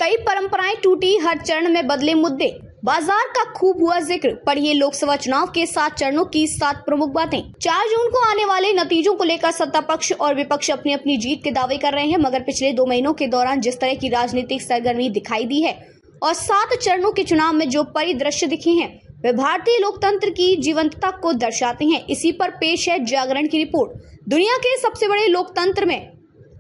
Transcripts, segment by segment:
कई परंपराएं टूटी, हर चरण में बदले मुद्दे, बाजार का खूब हुआ जिक्र। पढ़िए लोकसभा चुनाव के 7 चरणों की 7 प्रमुख बातें। 4 जून को आने वाले नतीजों को लेकर सत्ता पक्ष और विपक्ष अपनी अपनी जीत के दावे कर रहे हैं, मगर पिछले 2 महीनों के दौरान जिस तरह की राजनीतिक सरगर्मी दिखाई दी है और 7 चरणों के चुनाव में जो परिदृश्य दिखे हैं वे भारतीय लोकतंत्र की जीवंतता को दर्शाते हैं। इसी पर पेश है जागरण की रिपोर्ट। दुनिया के सबसे बड़े लोकतंत्र में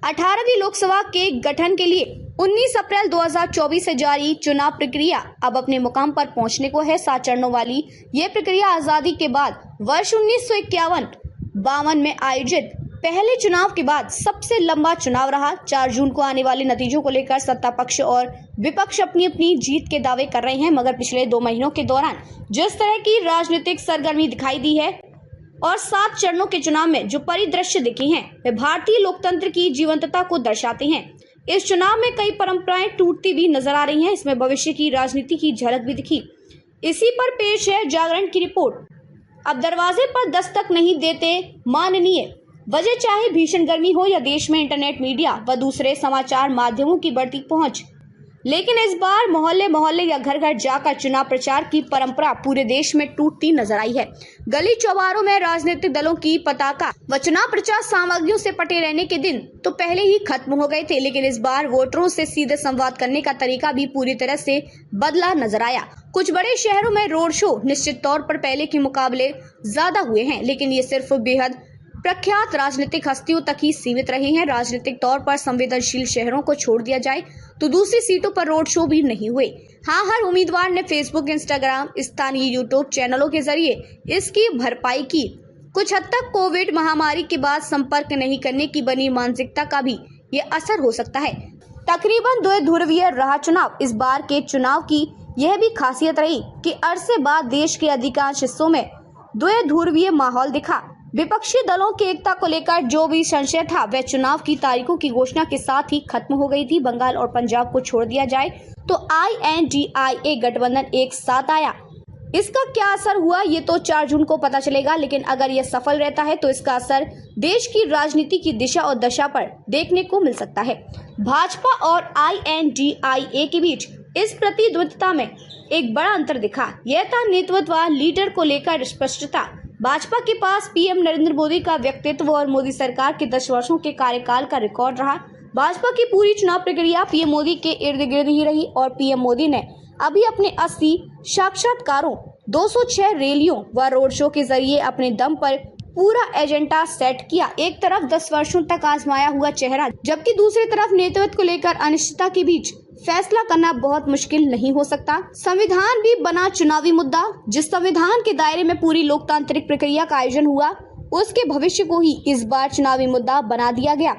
18वीं लोकसभा के गठन के लिए 19 अप्रैल 2024 से जारी चुनाव प्रक्रिया अब अपने मुकाम पर पहुंचने को है। 7 चरणों वाली ये प्रक्रिया आजादी के बाद वर्ष 1951-52 में आयोजित पहले चुनाव के बाद सबसे लंबा चुनाव रहा। 4 जून को आने वाले नतीजों को लेकर सत्ता पक्ष और विपक्ष अपनी अपनी जीत के दावे कर रहे हैं, मगर पिछले 2 महीनों के दौरान जिस तरह की राजनीतिक सरगर्मी दिखाई दी है और 7 चरणों के चुनाव में जो परिदृश्य दिखे हैं वे भारतीय लोकतंत्र की जीवंतता को दर्शाते हैं। इस चुनाव में कई परंपराएं टूटती भी नजर आ रही हैं, इसमें भविष्य की राजनीति की झलक भी दिखी। इसी पर पेश है जागरण की रिपोर्ट। अब दरवाजे पर दस्तक नहीं देते माननीय, वजह चाहे भीषण गर्मी हो या देश में इंटरनेट, मीडिया व दूसरे समाचार माध्यमों की बढ़ती पहुंच, लेकिन इस बार मोहल्ले मोहल्ले या घर घर जाकर चुनाव प्रचार की परंपरा पूरे देश में टूटती नजर आई है। गली चौबारों में राजनीतिक दलों की पताका व चुनाव प्रचार सामग्रियों से पटे रहने के दिन तो पहले ही खत्म हो गए थे, लेकिन इस बार वोटरों से सीधे संवाद करने का तरीका भी पूरी तरह से बदला नजर आया। कुछ बड़े शहरों में रोड शो निश्चित तौर पर पहले के मुकाबले ज्यादा हुए हैं, लेकिन ये सिर्फ बेहद प्रख्यात राजनीतिक हस्तियों तक ही सीमित रहे हैं। राजनीतिक तौर पर संवेदनशील शहरों को छोड़ दिया जाए तो दूसरी सीटों पर रोड शो भी नहीं हुए। हाँ, हर उम्मीदवार ने फेसबुक, इंस्टाग्राम, स्थानीय यूट्यूब चैनलों के जरिए इसकी भरपाई की। कुछ हद तक कोविड महामारी के बाद संपर्क नहीं करने की बनी मानसिकता का भी ये असर हो सकता है। तकरीबन द्विध्रुवीय रहा चुनाव। इस बार के चुनाव की यह भी खासियत रही कि अरसे बाद देश के अधिकांश हिस्सों में द्विध्रुवीय माहौल दिखा। विपक्षी दलों की एकता को लेकर जो भी संशय था वह चुनाव की तारीखों की घोषणा के साथ ही खत्म हो गई थी। बंगाल और पंजाब को छोड़ दिया जाए तो INDIA गठबंधन एक साथ आया। इसका क्या असर हुआ ये तो 4 जून को पता चलेगा, लेकिन अगर यह सफल रहता है तो इसका असर देश की राजनीति की दिशा और दशा पर देखने को मिल सकता है। भाजपा और INDIA के बीच इस प्रतिद्वंद्विता में एक बड़ा अंतर दिखा। यह था नेतृत्व व लीडर को लेकर स्पष्टता। भाजपा के पास पीएम नरेंद्र मोदी का व्यक्तित्व और मोदी सरकार के 10 वर्षों के कार्यकाल का रिकॉर्ड रहा। भाजपा की पूरी चुनाव प्रक्रिया पीएम मोदी के इर्द गिर्द ही रही और पीएम मोदी ने अभी अपने 80 साक्षात्कारों, 206 रैलियों व रोड शो के जरिए अपने दम पर पूरा एजेंडा सेट किया। एक तरफ 10 वर्षों तक आजमाया हुआ चेहरा, जबकि दूसरी तरफ नेतृत्व को लेकर अनिश्चितता के बीच फैसला करना बहुत मुश्किल नहीं हो सकता। संविधान भी बना चुनावी मुद्दा। जिस संविधान के दायरे में पूरी लोकतांत्रिक प्रक्रिया का आयोजन हुआ उसके भविष्य को ही इस बार चुनावी मुद्दा बना दिया गया।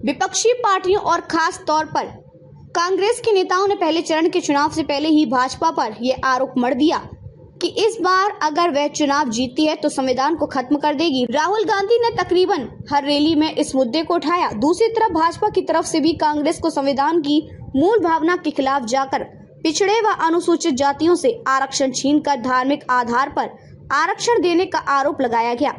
विपक्षी पार्टियों और खास तौर पर कांग्रेस के नेताओं ने पहले चरण के चुनाव से पहले ही भाजपा पर यह आरोप मढ़ दिया कि इस बार अगर वह चुनाव जीतती है तो संविधान को खत्म कर देगी। राहुल गांधी ने तकरीबन हर रैली में इस मुद्दे को उठाया। दूसरी तरफ भाजपा की तरफ से भी कांग्रेस को संविधान की मूल भावना के खिलाफ जाकर पिछड़े व अनुसूचित जातियों से आरक्षण छीनकर धार्मिक आधार पर आरक्षण देने का आरोप लगाया गया।